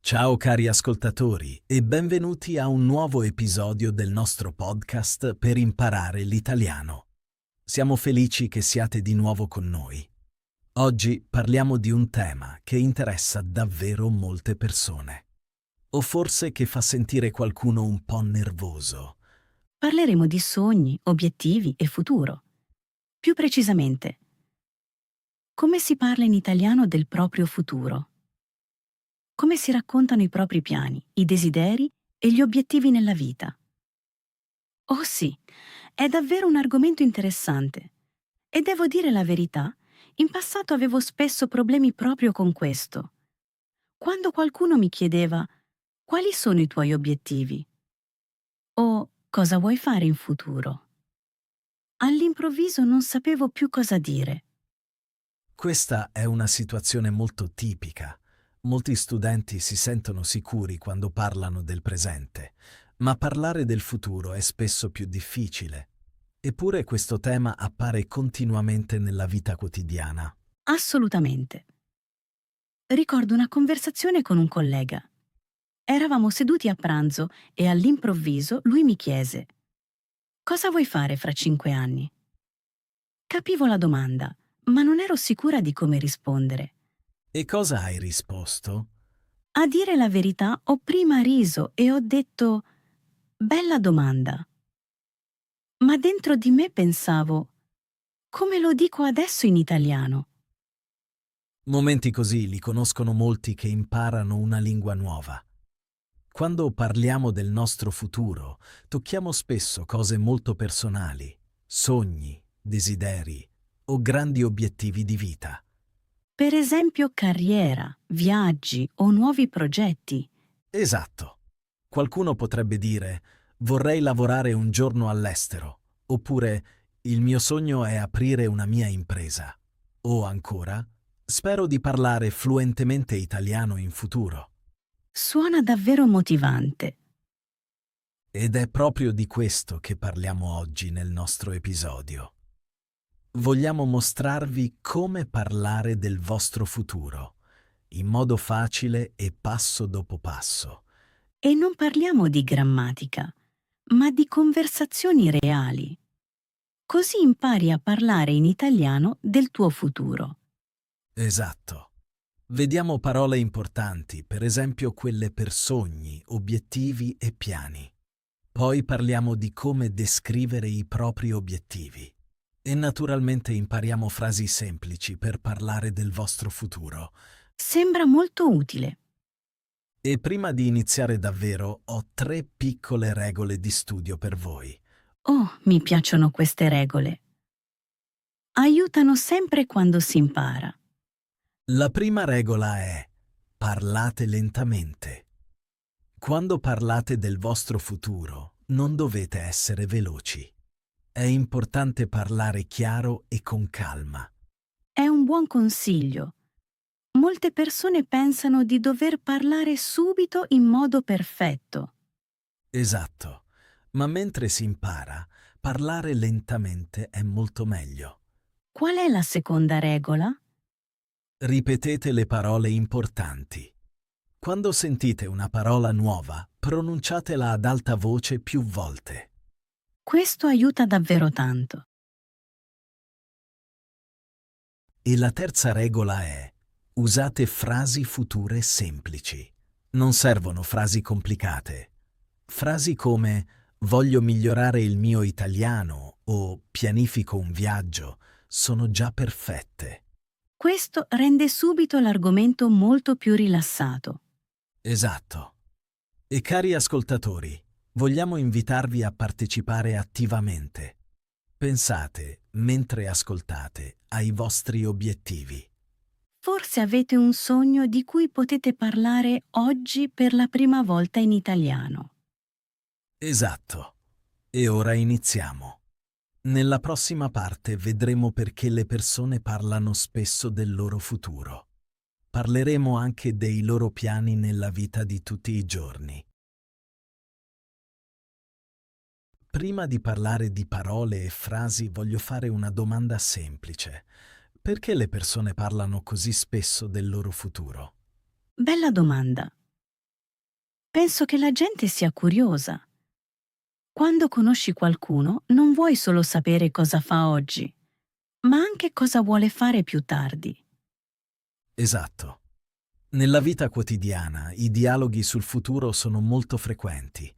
Ciao cari ascoltatori e benvenuti a un nuovo episodio del nostro podcast per imparare l'italiano. Siamo felici che siate di nuovo con noi. Oggi parliamo di un tema che interessa davvero molte persone. O forse che fa sentire qualcuno un po' nervoso. Parleremo di sogni, obiettivi e futuro. Più precisamente, come si parla in italiano del proprio futuro? Come si raccontano i propri piani, i desideri e gli obiettivi nella vita? Oh sì, è davvero un argomento interessante. E devo dire la verità, in passato avevo spesso problemi proprio con questo. Quando qualcuno mi chiedeva quali sono i tuoi obiettivi o cosa vuoi fare in futuro, all'improvviso non sapevo più cosa dire. Questa è una situazione molto tipica. Molti studenti si sentono sicuri quando parlano del presente, ma parlare del futuro è spesso più difficile. Eppure questo tema appare continuamente nella vita quotidiana. Assolutamente. Ricordo una conversazione con un collega. Eravamo seduti a pranzo e all'improvviso lui mi chiese: "Cosa vuoi fare fra 5 anni?" Capivo la domanda, ma non ero sicura di come rispondere. E cosa hai risposto? A dire la verità, ho prima riso e ho detto: "Bella domanda." Ma dentro di me pensavo: "Come lo dico adesso in italiano?" Momenti così li conoscono molti che imparano una lingua nuova. Quando parliamo del nostro futuro, tocchiamo spesso cose molto personali, sogni, desideri o grandi obiettivi di vita. Per esempio carriera, viaggi o nuovi progetti. Esatto. Qualcuno potrebbe dire: vorrei lavorare un giorno all'estero, oppure il mio sogno è aprire una mia impresa, o ancora spero di parlare fluentemente italiano in futuro. Suona davvero motivante. Ed è proprio di questo che parliamo oggi nel nostro episodio. Vogliamo mostrarvi come parlare del vostro futuro, in modo facile e passo dopo passo. E non parliamo di grammatica, ma di conversazioni reali. Così impari a parlare in italiano del tuo futuro. Esatto. Vediamo parole importanti, per esempio quelle per sogni, obiettivi e piani. Poi parliamo di come descrivere i propri obiettivi. E naturalmente impariamo frasi semplici per parlare del vostro futuro. Sembra molto utile. E prima di iniziare davvero, ho 3 piccole regole di studio per voi. Oh, mi piacciono queste regole. Aiutano sempre quando si impara. La prima regola è: parlate lentamente. Quando parlate del vostro futuro, non dovete essere veloci. È importante parlare chiaro e con calma. È un buon consiglio. Molte persone pensano di dover parlare subito in modo perfetto. Esatto, ma mentre si impara, parlare lentamente è molto meglio. Qual è la seconda regola? Ripetete le parole importanti. Quando sentite una parola nuova, pronunciatela ad alta voce più volte. Questo aiuta davvero tanto. E la terza regola è: usate frasi future semplici. Non servono frasi complicate. Frasi come voglio migliorare il mio italiano o pianifico un viaggio sono già perfette. Questo rende subito l'argomento molto più rilassato. Esatto. E cari ascoltatori, vogliamo invitarvi a partecipare attivamente. Pensate, mentre ascoltate, ai vostri obiettivi. Forse avete un sogno di cui potete parlare oggi per la prima volta in italiano. Esatto. E ora iniziamo. Nella prossima parte vedremo perché le persone parlano spesso del loro futuro. Parleremo anche dei loro piani nella vita di tutti i giorni. Prima di parlare di parole e frasi voglio fare una domanda semplice. Perché le persone parlano così spesso del loro futuro? Bella domanda. Penso che la gente sia curiosa. Quando conosci qualcuno, non vuoi solo sapere cosa fa oggi, ma anche cosa vuole fare più tardi. Esatto. Nella vita quotidiana i dialoghi sul futuro sono molto frequenti.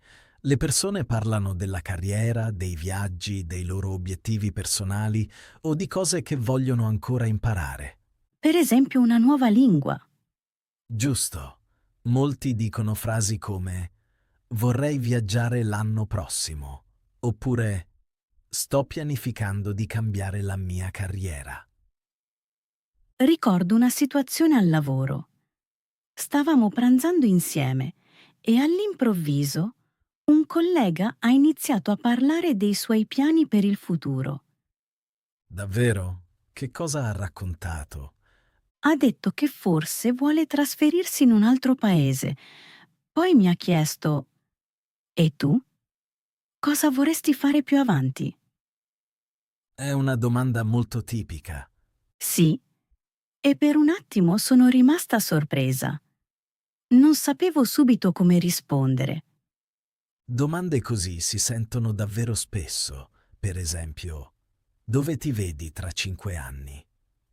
Le persone parlano della carriera, dei viaggi, dei loro obiettivi personali o di cose che vogliono ancora imparare. Per esempio, una nuova lingua. Giusto. Molti dicono frasi come vorrei viaggiare l'anno prossimo oppure sto pianificando di cambiare la mia carriera. Ricordo una situazione al lavoro. Stavamo pranzando insieme e all'improvviso un collega ha iniziato a parlare dei suoi piani per il futuro. Davvero? Che cosa ha raccontato? Ha detto che forse vuole trasferirsi in un altro paese. Poi mi ha chiesto: "E tu? Cosa vorresti fare più avanti?" È una domanda molto tipica. Sì, e per un attimo sono rimasta sorpresa. Non sapevo subito come rispondere. Domande così si sentono davvero spesso. Per esempio, dove ti vedi tra 5 anni?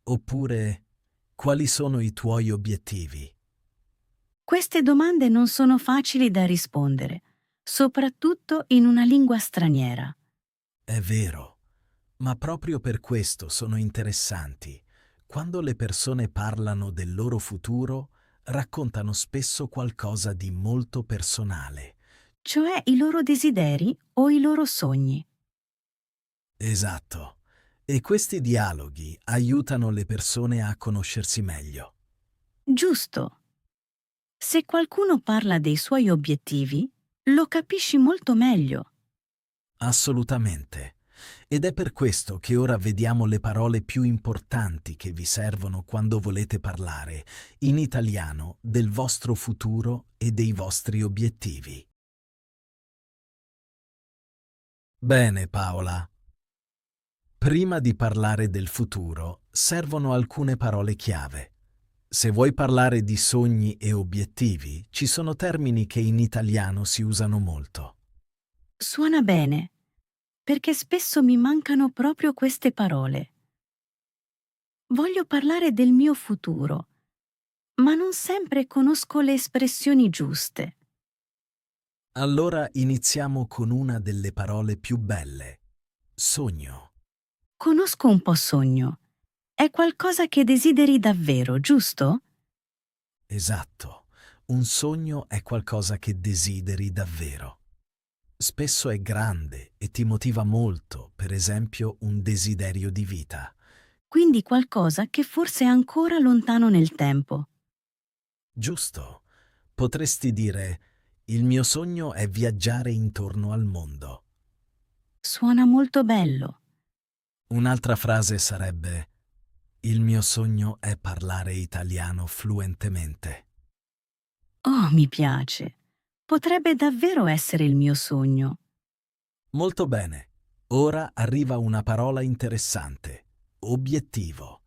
Oppure, quali sono i tuoi obiettivi? Queste domande non sono facili da rispondere, soprattutto in una lingua straniera. È vero, ma proprio per questo sono interessanti. Quando le persone parlano del loro futuro, raccontano spesso qualcosa di molto personale. Cioè i loro desideri o i loro sogni. Esatto. E questi dialoghi aiutano le persone a conoscersi meglio. Giusto. Se qualcuno parla dei suoi obiettivi, lo capisci molto meglio. Assolutamente. Ed è per questo che ora vediamo le parole più importanti che vi servono quando volete parlare in italiano del vostro futuro e dei vostri obiettivi. Bene, Paola. Prima di parlare del futuro, servono alcune parole chiave. Se vuoi parlare di sogni e obiettivi, ci sono termini che in italiano si usano molto. Suona bene, perché spesso mi mancano proprio queste parole. Voglio parlare del mio futuro, ma non sempre conosco le espressioni giuste. Allora iniziamo con una delle parole più belle. Sogno. Conosco un po' sogno. È qualcosa che desideri davvero, giusto? Esatto. Un sogno è qualcosa che desideri davvero. Spesso è grande e ti motiva molto, per esempio un desiderio di vita. Quindi qualcosa che forse è ancora lontano nel tempo. Giusto? Potresti dire, il mio sogno è viaggiare intorno al mondo. Suona molto bello. Un'altra frase sarebbe, il mio sogno è parlare italiano fluentemente. Oh, mi piace. Potrebbe davvero essere il mio sogno. Molto bene. Ora arriva una parola interessante. Obiettivo.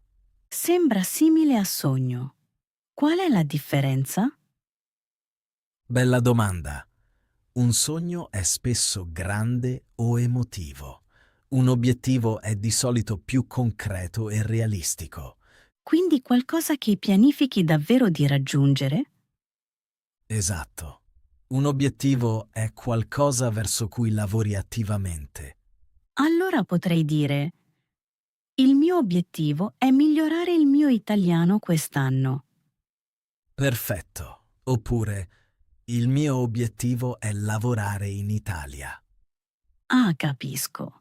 Sembra simile a sogno. Qual è la differenza? Bella domanda. Un sogno è spesso grande o emotivo. Un obiettivo è di solito più concreto e realistico. Quindi qualcosa che pianifichi davvero di raggiungere? Esatto. Un obiettivo è qualcosa verso cui lavori attivamente. Allora potrei dire: il mio obiettivo è migliorare il mio italiano quest'anno. Perfetto. Oppure, il mio obiettivo è lavorare in Italia. Ah, capisco.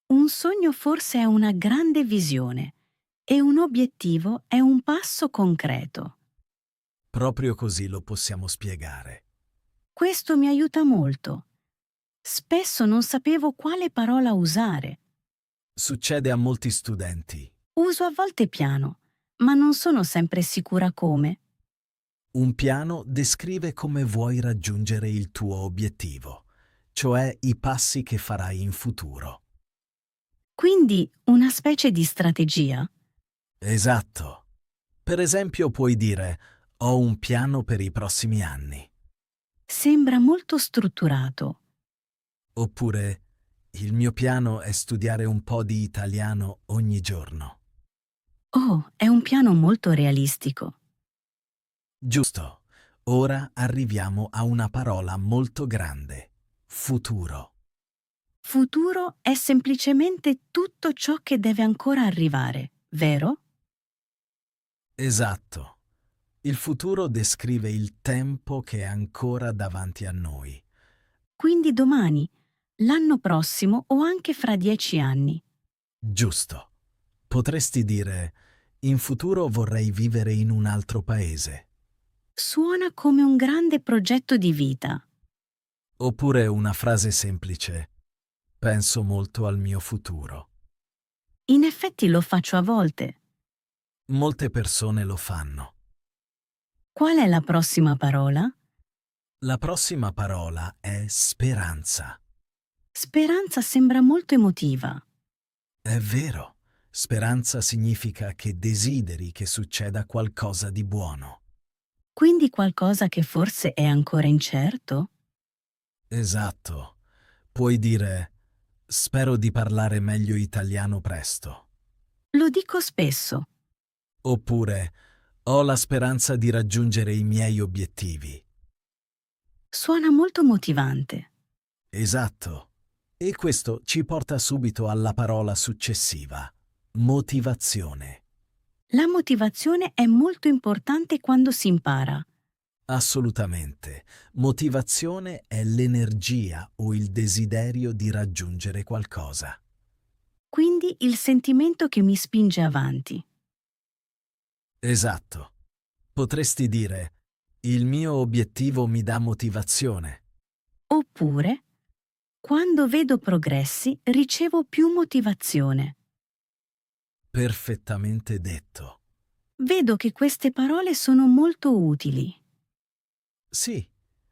Un sogno forse è una grande visione e un obiettivo è un passo concreto. Proprio così lo possiamo spiegare. Questo mi aiuta molto. Spesso non sapevo quale parola usare. Succede a molti studenti. Uso a volte piano, ma non sono sempre sicura come. Un piano descrive come vuoi raggiungere il tuo obiettivo, cioè i passi che farai in futuro. Quindi una specie di strategia? Esatto. Per esempio puoi dire ho un piano per i prossimi anni. Sembra molto strutturato. Oppure, il mio piano è studiare un po' di italiano ogni giorno. Oh, è un piano molto realistico. Giusto. Ora arriviamo a una parola molto grande. Futuro. Futuro è semplicemente tutto ciò che deve ancora arrivare, vero? Esatto. Il futuro descrive il tempo che è ancora davanti a noi. Quindi domani, l'anno prossimo o anche fra 10 anni. Giusto. Potresti dire, in futuro vorrei vivere in un altro paese. Suona come un grande progetto di vita. Oppure una frase semplice, penso molto al mio futuro. In effetti lo faccio a volte. Molte persone lo fanno. Qual è la prossima parola? La prossima parola è speranza. Speranza sembra molto emotiva. È vero. Speranza significa che desideri che succeda qualcosa di buono. Quindi qualcosa che forse è ancora incerto? Esatto. Puoi dire, spero di parlare meglio italiano presto. Lo dico spesso. Oppure, ho la speranza di raggiungere i miei obiettivi. Suona molto motivante. Esatto. E questo ci porta subito alla parola successiva, motivazione. La motivazione è molto importante quando si impara. Assolutamente. Motivazione è l'energia o il desiderio di raggiungere qualcosa. Quindi il sentimento che mi spinge avanti. Esatto. Potresti dire, il mio obiettivo mi dà motivazione. Oppure, quando vedo progressi, ricevo più motivazione. Perfettamente detto. Vedo che queste parole sono molto utili. Sì,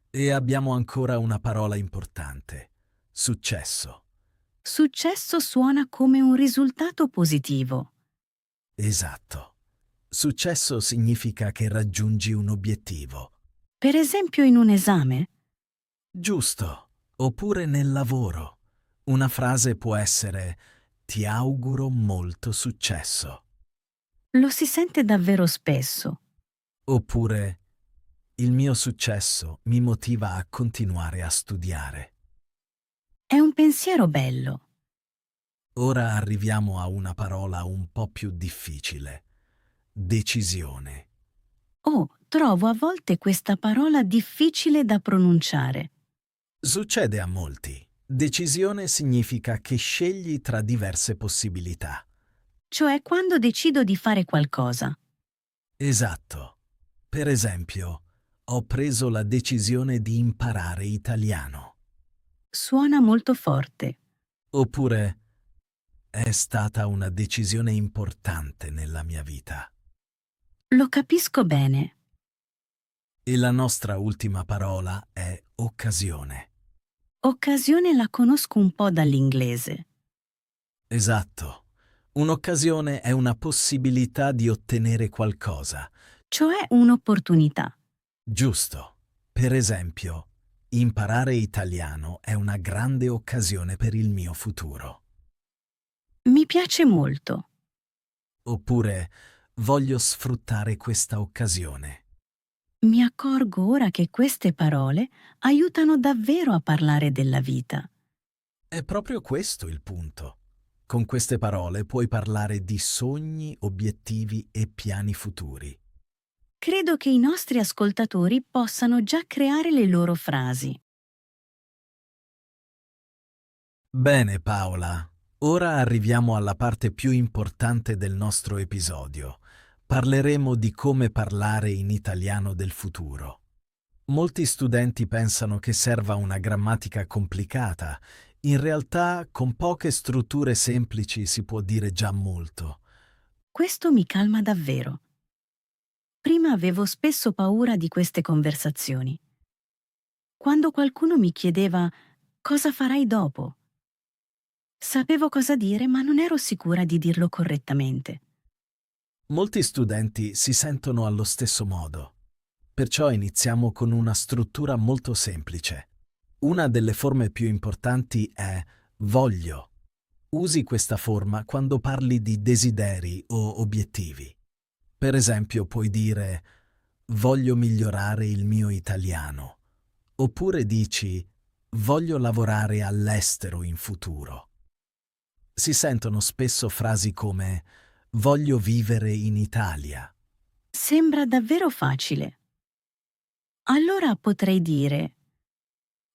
e abbiamo ancora una parola importante. Successo. Successo suona come un risultato positivo. Esatto. Successo significa che raggiungi un obiettivo. Per esempio in un esame, Giusto. Oppure nel lavoro. Una frase può essere ti auguro molto successo. lo si sente davvero spesso. Oppure il mio successo mi motiva a continuare a studiare. È un pensiero bello. Ora arriviamo a una parola un po' più difficile. Decisione. Oh, trovo a volte questa parola difficile da pronunciare. Succede a molti. Decisione significa che scegli tra diverse possibilità. Cioè quando decido di fare qualcosa. Esatto. Per esempio, ho preso la decisione di imparare italiano. Suona molto forte. Oppure, è stata una decisione importante nella mia vita. Lo capisco bene. E la nostra ultima parola è occasione. Occasione la conosco un po' dall'inglese. Esatto. Un'occasione è una possibilità di ottenere qualcosa. Cioè un'opportunità. Giusto. Per esempio, imparare italiano è una grande occasione per il mio futuro. Mi piace molto. Oppure, voglio sfruttare questa occasione. Mi accorgo ora che queste parole aiutano davvero a parlare della vita. È proprio questo il punto. Con queste parole puoi parlare di sogni, obiettivi e piani futuri. Credo che i nostri ascoltatori possano già creare le loro frasi. Bene Paola, ora arriviamo alla parte più importante del nostro episodio. Parleremo di come parlare in italiano del futuro. Molti studenti pensano che serva una grammatica complicata. In realtà, con poche strutture semplici si può dire già molto. Questo mi calma davvero. Prima avevo spesso paura di queste conversazioni. Quando qualcuno mi chiedeva cosa farai dopo, sapevo cosa dire, ma non ero sicura di dirlo correttamente. Molti studenti si sentono allo stesso modo. Perciò iniziamo con una struttura molto semplice. Una delle forme più importanti è voglio. Usi questa forma quando parli di desideri o obiettivi. Per esempio, puoi dire voglio migliorare il mio italiano, oppure dici voglio lavorare all'estero in futuro. Si sentono spesso frasi come voglio vivere in Italia. Sembra davvero facile. Allora potrei dire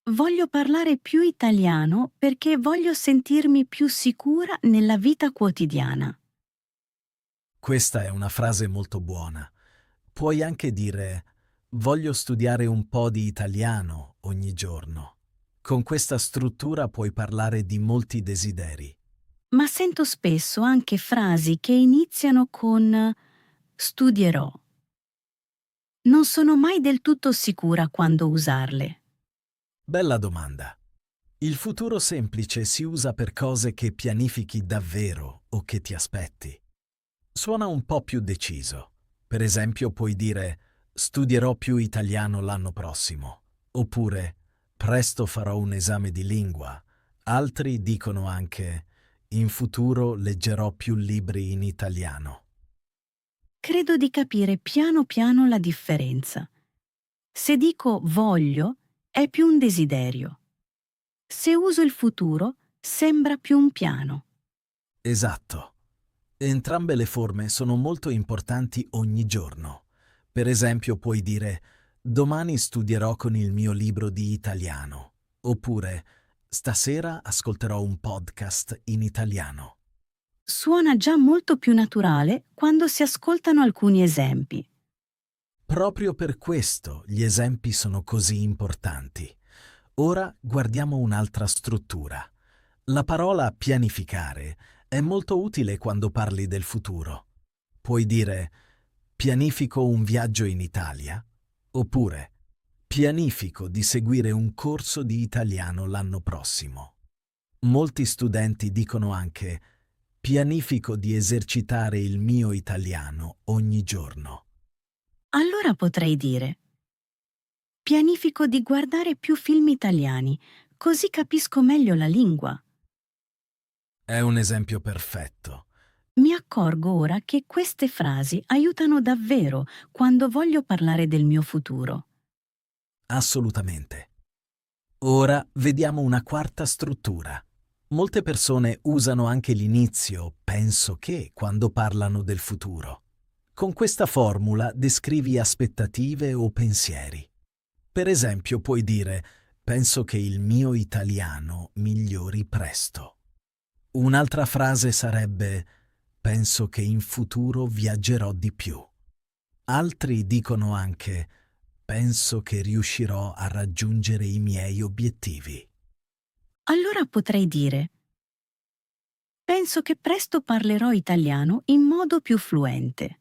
voglio parlare più italiano perché voglio sentirmi più sicura nella vita quotidiana. Questa è una frase molto buona. Puoi anche dire voglio studiare un po' di italiano ogni giorno. Con questa struttura puoi parlare di molti desideri. Ma sento spesso anche frasi che iniziano con studierò. Non sono mai del tutto sicura quando usarle. Bella domanda. Il futuro semplice si usa per cose che pianifichi davvero o che ti aspetti. Suona un po' più deciso. Per esempio puoi dire studierò più italiano l'anno prossimo, oppure presto farò un esame di lingua. Altri dicono anche in futuro leggerò più libri in italiano. Credo di capire piano piano la differenza. Se dico voglio, è più un desiderio. Se uso il futuro, sembra più un piano. Esatto. Entrambe le forme sono molto importanti ogni giorno. Per esempio puoi dire domani studierò con il mio libro di italiano, oppure stasera ascolterò un podcast in italiano. Suona già molto più naturale quando si ascoltano alcuni esempi. Proprio per questo gli esempi sono così importanti. Ora guardiamo un'altra struttura. La parola pianificare è molto utile quando parli del futuro. Puoi dire pianifico un viaggio in Italia, oppure pianifico di seguire un corso di italiano l'anno prossimo. Molti studenti dicono anche pianifico di esercitare il mio italiano ogni giorno. Allora potrei dire pianifico di guardare più film italiani, così capisco meglio la lingua. È un esempio perfetto. Mi accorgo ora che queste frasi aiutano davvero quando voglio parlare del mio futuro. Assolutamente. Ora vediamo una quarta struttura. Molte persone usano anche l'inizio penso che quando parlano del futuro. Con questa formula descrivi aspettative o pensieri. Per esempio puoi dire penso che il mio italiano migliori presto. Un'altra frase sarebbe penso che in futuro viaggerò di più. Altri dicono anche penso che riuscirò a raggiungere i miei obiettivi. Allora potrei dire penso che presto parlerò italiano in modo più fluente.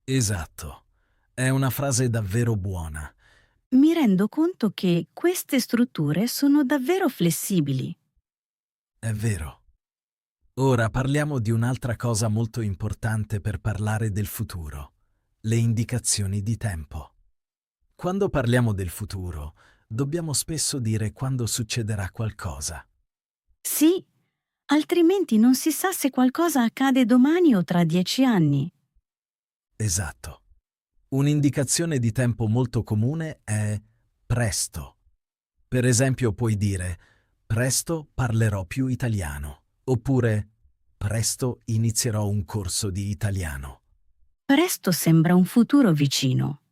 Esatto. È una frase davvero buona. Mi rendo conto che queste strutture sono davvero flessibili. È vero. Ora parliamo di un'altra cosa molto importante per parlare del futuro, le indicazioni di tempo. Quando parliamo del futuro, dobbiamo spesso dire quando succederà qualcosa. Sì, altrimenti non si sa se qualcosa accade domani o tra 10 anni. Esatto. Un'indicazione di tempo molto comune è presto. Per esempio puoi dire presto parlerò più italiano, oppure presto inizierò un corso di italiano. Presto sembra un futuro vicino.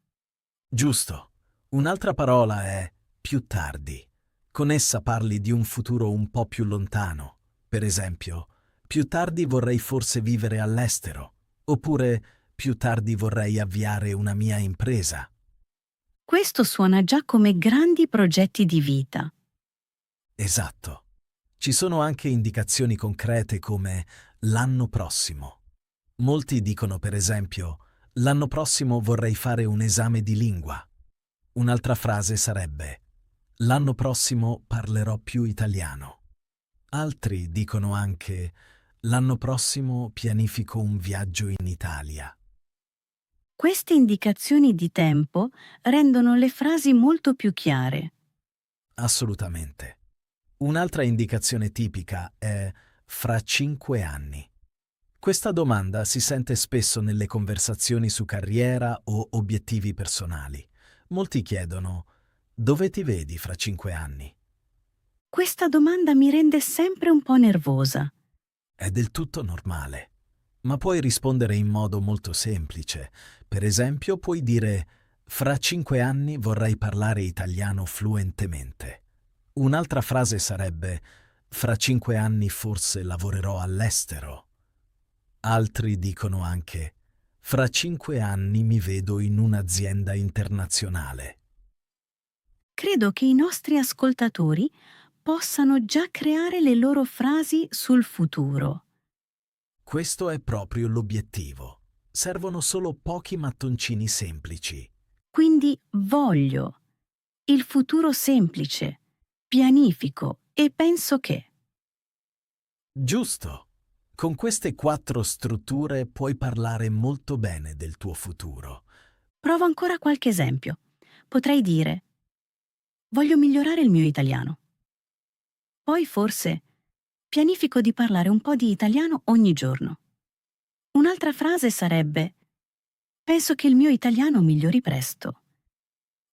Giusto. Un'altra parola è più tardi. Con essa parli di un futuro un po' più lontano. Per esempio, più tardi vorrei forse vivere all'estero, oppure più tardi vorrei avviare una mia impresa. Questo suona già come grandi progetti di vita. Esatto. Ci sono anche indicazioni concrete come l'anno prossimo. Molti dicono per esempio l'anno prossimo vorrei fare un esame di lingua. Un'altra frase sarebbe l'anno prossimo parlerò più italiano. Altri dicono anche l'anno prossimo pianifico un viaggio in Italia. Queste indicazioni di tempo rendono le frasi molto più chiare. Assolutamente. Un'altra indicazione tipica è fra 5 anni. Questa domanda si sente spesso nelle conversazioni su carriera o obiettivi personali. Molti chiedono: dove ti vedi fra 5 anni? Questa domanda mi rende sempre un po' nervosa. È del tutto normale, ma puoi rispondere in modo molto semplice. Per esempio, puoi dire: fra 5 anni vorrei parlare italiano fluentemente. Un'altra frase sarebbe: fra 5 anni forse lavorerò all'estero. Altri dicono anche: fra 5 anni mi vedo in un'azienda internazionale. Credo che i nostri ascoltatori possano già creare le loro frasi sul futuro. Questo è proprio l'obiettivo. Servono solo pochi mattoncini semplici. Quindi voglio, il futuro semplice, pianifico e penso che. Giusto. Con queste 4 strutture puoi parlare molto bene del tuo futuro. Provo ancora qualche esempio. Potrei dire, voglio migliorare il mio italiano. Poi forse, pianifico di parlare un po' di italiano ogni giorno. Un'altra frase sarebbe, penso che il mio italiano migliori presto.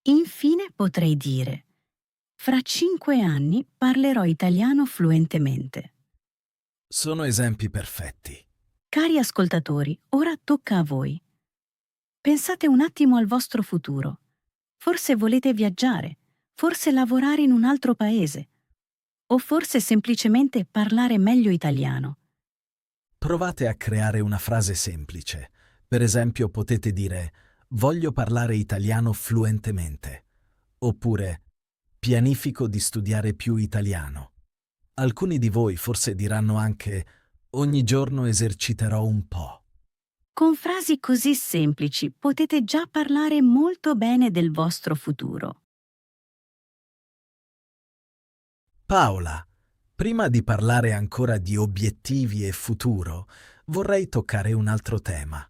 Infine potrei dire, fra 5 anni parlerò italiano fluentemente. Sono esempi perfetti. Cari ascoltatori, ora tocca a voi. Pensate un attimo al vostro futuro. Forse volete viaggiare, forse lavorare in un altro paese, o forse semplicemente parlare meglio italiano. Provate a creare una frase semplice. Per esempio, potete dire: voglio parlare italiano fluentemente. Oppure: pianifico di studiare più italiano. Alcuni di voi forse diranno anche: ogni giorno eserciterò un po'. Con frasi così semplici potete già parlare molto bene del vostro futuro. Paola, prima di parlare ancora di obiettivi e futuro, vorrei toccare un altro tema.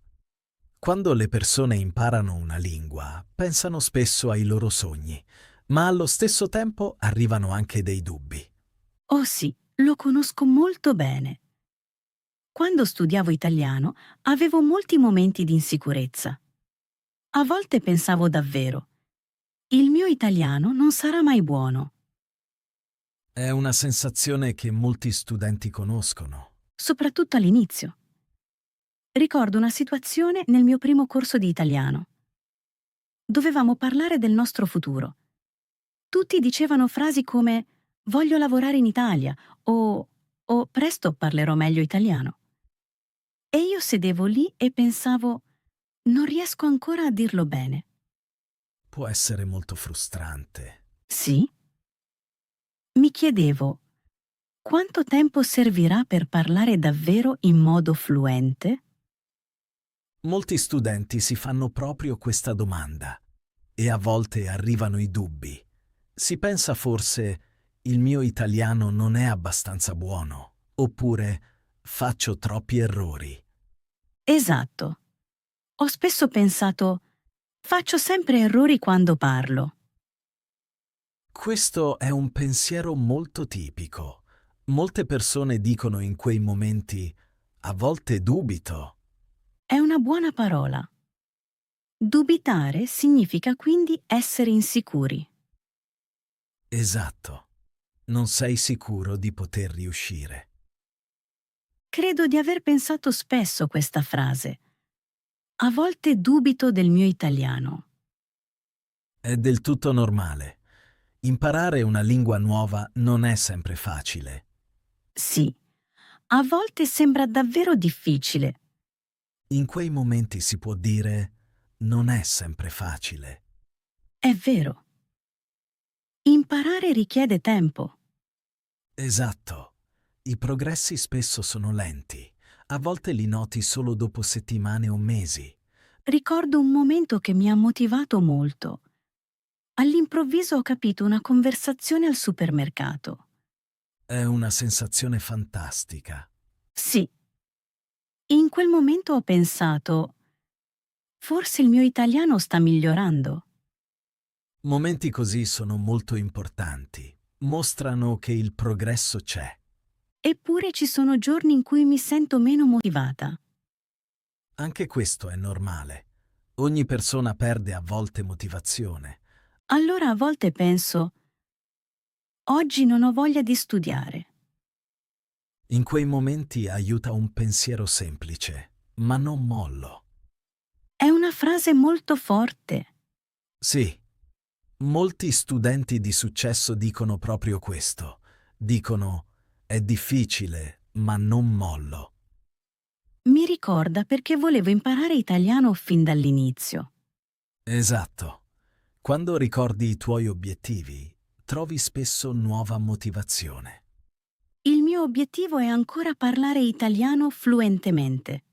Quando le persone imparano una lingua, pensano spesso ai loro sogni, ma allo stesso tempo arrivano anche dei dubbi. Oh sì, lo conosco molto bene. Quando studiavo italiano avevo molti momenti di insicurezza. A volte pensavo davvero, il mio italiano non sarà mai buono, È una sensazione che molti studenti conoscono. soprattutto all'inizio. Ricordo una situazione nel mio primo corso di italiano. Dovevamo parlare del nostro futuro. Tutti dicevano frasi come voglio lavorare in Italia o presto parlerò meglio italiano. E io sedevo lì e pensavo non riesco ancora a dirlo bene. Può essere molto frustrante. Sì? Mi chiedevo quanto tempo servirà per parlare davvero in modo fluente? Molti studenti si fanno proprio questa domanda e a volte arrivano i dubbi. Si pensa forse: il mio italiano non è abbastanza buono, oppure faccio troppi errori. Esatto. Ho spesso pensato faccio sempre errori quando parlo. Questo è un pensiero molto tipico. Molte persone dicono in quei momenti: a volte dubito. È una buona parola. Dubitare significa quindi essere insicuri. Esatto. Non sei sicuro di poter riuscire. Credo di aver pensato spesso questa frase. A volte dubito del mio italiano. È del tutto normale. Imparare una lingua nuova non è sempre facile. Sì, a volte sembra davvero difficile. In quei momenti si può dire: non è sempre facile. È vero. Imparare richiede tempo. Esatto. I progressi spesso sono lenti. A volte li noti solo dopo settimane o mesi. Ricordo un momento che mi ha motivato molto. All'improvviso ho capito una conversazione al supermercato. È una sensazione fantastica. Sì, in quel momento ho pensato, Forse il mio italiano sta migliorando. Momenti così sono molto importanti. Mostrano che il progresso c'è. Eppure ci sono giorni in cui mi sento meno motivata. Anche questo è normale. Ogni persona perde a volte motivazione. Allora a volte penso, oggi non ho voglia di studiare. In quei momenti aiuta un pensiero semplice, ma non mollo. È una frase molto forte. Sì, molti studenti di successo dicono proprio questo. Dicono, è difficile, ma non mollo. Mi ricorda perché volevo imparare italiano fin dall'inizio. Esatto. Quando ricordi i tuoi obiettivi, trovi spesso nuova motivazione. Il mio obiettivo è ancora parlare italiano fluentemente.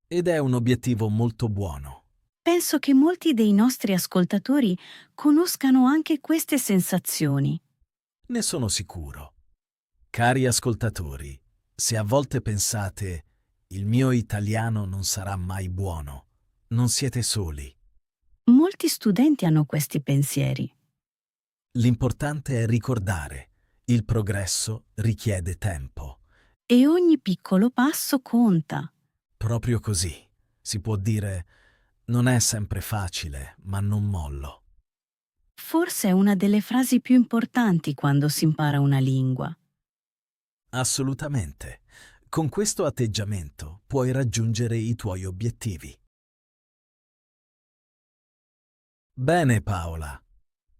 Ed è un obiettivo molto buono. Penso che molti dei nostri ascoltatori conoscano anche queste sensazioni. Ne sono sicuro. Cari ascoltatori, se a volte pensate il mio italiano non sarà mai buono, non siete soli. Molti studenti hanno questi pensieri. L'importante è ricordare, il progresso richiede tempo. E ogni piccolo passo conta. Proprio così. Si può dire, non è sempre facile, ma non mollo. Forse è una delle frasi più importanti quando si impara una lingua. Assolutamente. Con questo atteggiamento puoi raggiungere i tuoi obiettivi. Bene, Paola.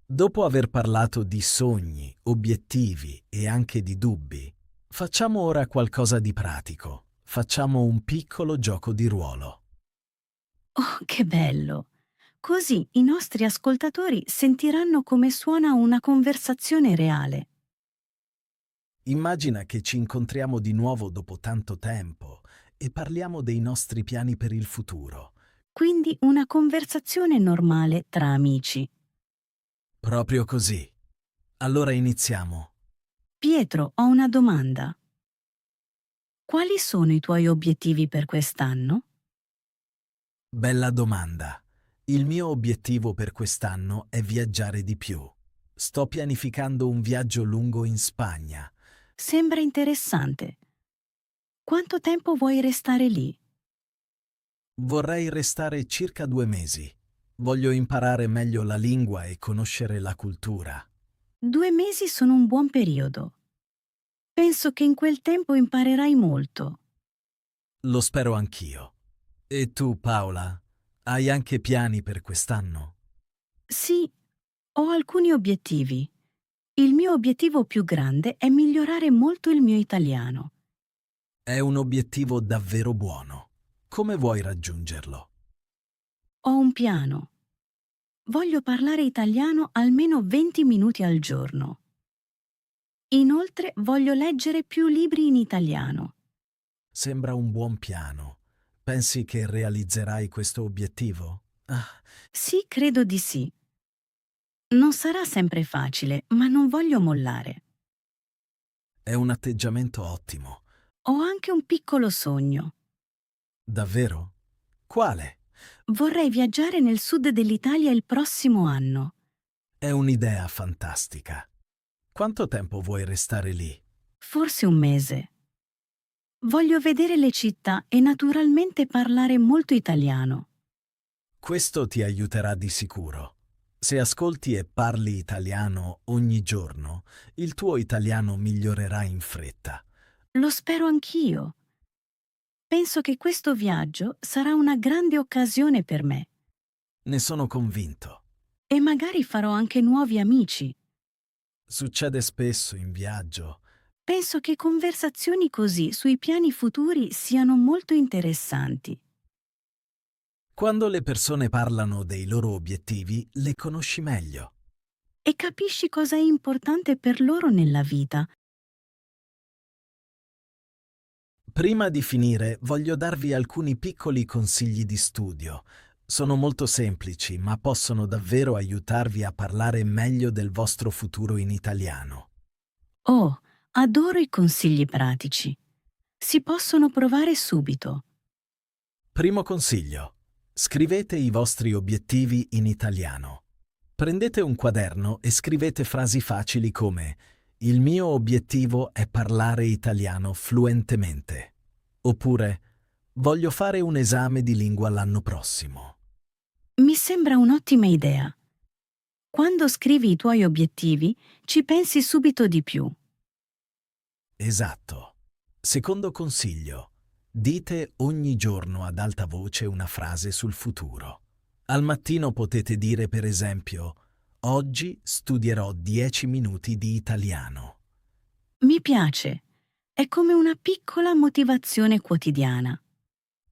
Dopo aver parlato di sogni, obiettivi e anche di dubbi, facciamo ora qualcosa di pratico. Facciamo un piccolo gioco di ruolo. Oh, che bello! Così i nostri ascoltatori sentiranno come suona una conversazione reale. Immagina che ci incontriamo di nuovo dopo tanto tempo e parliamo dei nostri piani per il futuro. Quindi una conversazione normale tra amici. Proprio così. Allora iniziamo. Pietro, ho una domanda. Quali sono i tuoi obiettivi per quest'anno? Bella domanda. Il mio obiettivo per quest'anno è viaggiare di più. Sto pianificando un viaggio lungo in Spagna. Sembra interessante. Quanto tempo vuoi restare lì? Vorrei restare circa 2 mesi. Voglio imparare meglio la lingua e conoscere la cultura. 2 mesi sono un buon periodo. Penso che in quel tempo imparerai molto. Lo spero anch'io. E tu, Paola, hai anche piani per quest'anno? Sì, ho alcuni obiettivi. Il mio obiettivo più grande è migliorare molto il mio italiano. È un obiettivo davvero buono. Come vuoi raggiungerlo? Ho un piano. Voglio parlare italiano almeno 20 minuti al giorno. Inoltre voglio leggere più libri in italiano. Sembra un buon piano. Pensi che realizzerai questo obiettivo? Ah, Sì, credo di sì. Non sarà sempre facile, ma non voglio mollare. è un atteggiamento ottimo. Ho anche un piccolo sogno. Davvero? Quale? Vorrei viaggiare nel sud dell'Italia il prossimo anno. È un'idea fantastica. Quanto tempo vuoi restare lì? Forse 1 mese. Voglio vedere le città e naturalmente parlare molto italiano. Questo ti aiuterà di sicuro. Se ascolti e parli italiano ogni giorno, il tuo italiano migliorerà in fretta. Lo spero anch'io. Penso che questo viaggio sarà una grande occasione per me Ne sono convinto. e magari farò anche nuovi amici. Succede spesso in viaggio. Penso che conversazioni così sui piani futuri siano molto interessanti. Quando le persone parlano dei loro obiettivi, le conosci meglio. E capisci cosa è importante per loro nella vita. Prima di finire, voglio darvi alcuni piccoli consigli di studio. Sono molto semplici, ma possono davvero aiutarvi a parlare meglio del vostro futuro in italiano. Oh, adoro i consigli pratici. Si possono provare subito. Primo consiglio. Scrivete i vostri obiettivi in italiano. Prendete un quaderno e scrivete frasi facili come «Il mio obiettivo è parlare italiano fluentemente» oppure «Voglio fare un esame di lingua l'anno prossimo». Mi sembra un'ottima idea. Quando scrivi i tuoi obiettivi, ci pensi subito di più. Esatto. Secondo consiglio, dite ogni giorno ad alta voce una frase sul futuro. Al mattino potete dire per esempio «Oggi studierò 10 minuti di italiano». Mi piace. È come una piccola motivazione quotidiana.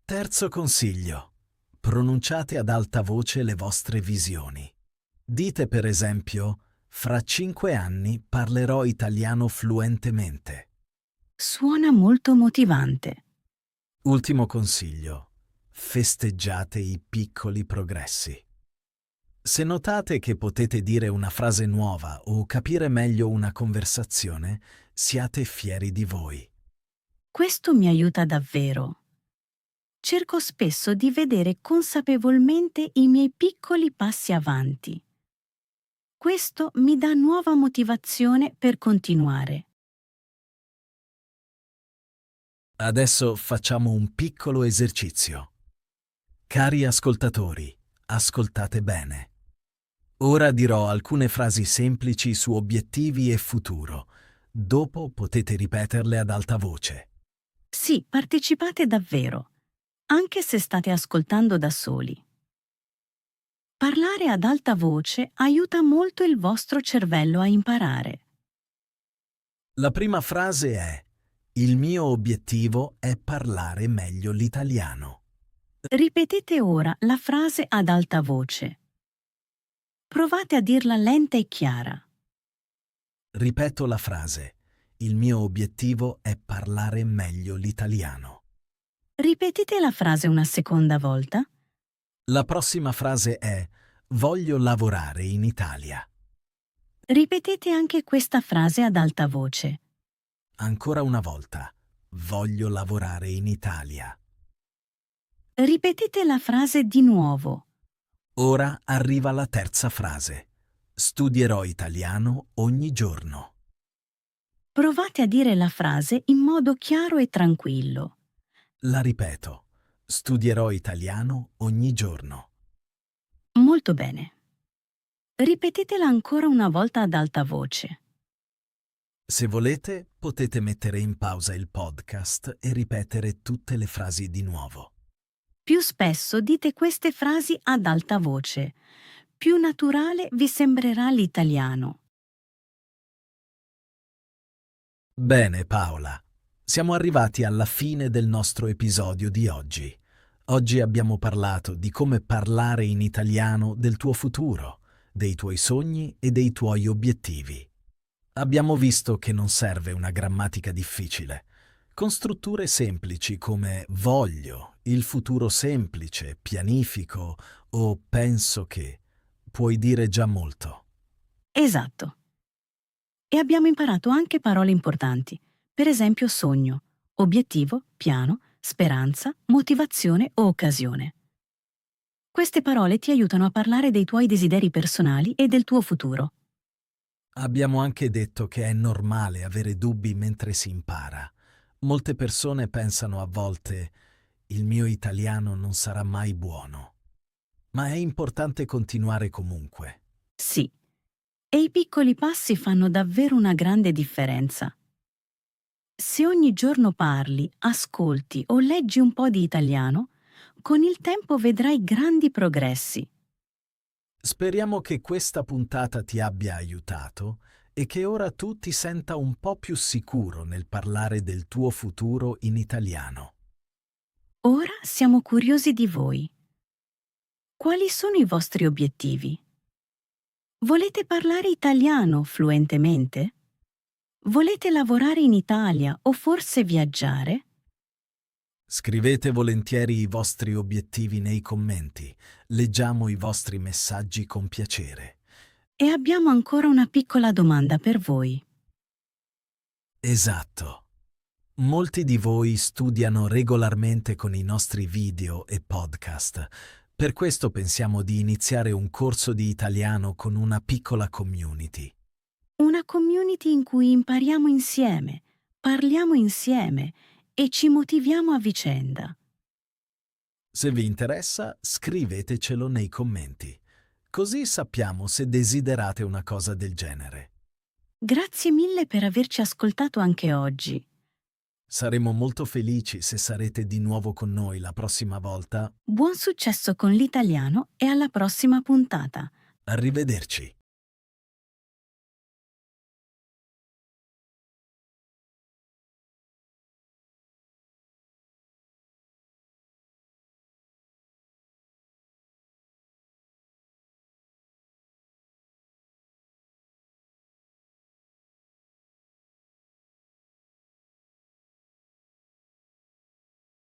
Terzo consiglio, pronunciate ad alta voce le vostre visioni. Dite per esempio «Fra 5 anni parlerò italiano fluentemente». Suona molto motivante. Ultimo consiglio, festeggiate i piccoli progressi. Se notate che potete dire una frase nuova o capire meglio una conversazione, siate fieri di voi. Questo mi aiuta davvero. Cerco spesso di vedere consapevolmente i miei piccoli passi avanti. Questo mi dà nuova motivazione per continuare. Adesso facciamo un piccolo esercizio. Cari ascoltatori, ascoltate bene. Ora dirò alcune frasi semplici su obiettivi e futuro. Dopo potete ripeterle ad alta voce. Sì, partecipate davvero, anche se state ascoltando da soli. Parlare ad alta voce aiuta molto il vostro cervello a imparare. La prima frase è: il mio obiettivo è parlare meglio l'italiano. Ripetete ora la frase ad alta voce. Provate a dirla lenta e chiara. Ripeto la frase: il mio obiettivo è parlare meglio l'italiano. Ripetete la frase una seconda volta. La prossima frase è: voglio lavorare in Italia. Ripetete anche questa frase ad alta voce. Ancora una volta: voglio lavorare in Italia. Ripetete la frase di nuovo. Ora arriva la terza frase: studierò italiano ogni giorno. Provate a dire la frase in modo chiaro e tranquillo. La ripeto: studierò italiano ogni giorno. Molto bene. Ripetetela ancora una volta ad alta voce. Se volete, potete mettere in pausa il podcast e ripetere tutte le frasi di nuovo. Più spesso dite queste frasi ad alta voce, più naturale vi sembrerà l'italiano. Bene, Paola. Siamo arrivati alla fine del nostro episodio di oggi. Oggi abbiamo parlato di come parlare in italiano del tuo futuro, dei tuoi sogni e dei tuoi obiettivi. Abbiamo visto che non serve una grammatica difficile. Con strutture semplici come voglio, il futuro semplice, pianifico o penso che, puoi dire già molto. Esatto. E abbiamo imparato anche parole importanti, per esempio sogno, obiettivo, piano, speranza, motivazione o occasione. Queste parole ti aiutano a parlare dei tuoi desideri personali e del tuo futuro. Abbiamo anche detto che è normale avere dubbi mentre si impara. Molte persone pensano a volte «il mio italiano non sarà mai buono». Ma è importante continuare comunque. Sì. E i piccoli passi fanno davvero una grande differenza. Se ogni giorno parli, ascolti o leggi un po' di italiano, con il tempo vedrai grandi progressi. Speriamo che questa puntata ti abbia aiutato e che ora tu ti senta un po' più sicuro nel parlare del tuo futuro in italiano. Ora siamo curiosi di voi. Quali sono i vostri obiettivi? Volete parlare italiano fluentemente? Volete lavorare in Italia o forse viaggiare? Scrivete volentieri i vostri obiettivi nei commenti. Leggiamo i vostri messaggi con piacere. E abbiamo ancora una piccola domanda per voi. Esatto. Molti di voi studiano regolarmente con i nostri video e podcast, Per questo pensiamo di iniziare un corso di italiano con una piccola community. Una community in cui impariamo insieme, parliamo insieme e ci motiviamo a vicenda. Se vi interessa, scrivetecelo nei commenti, così sappiamo se desiderate una cosa del genere. Grazie mille per averci ascoltato anche oggi. Saremo molto felici se sarete di nuovo con noi la prossima volta. Buon successo con l'italiano e alla prossima puntata. Arrivederci.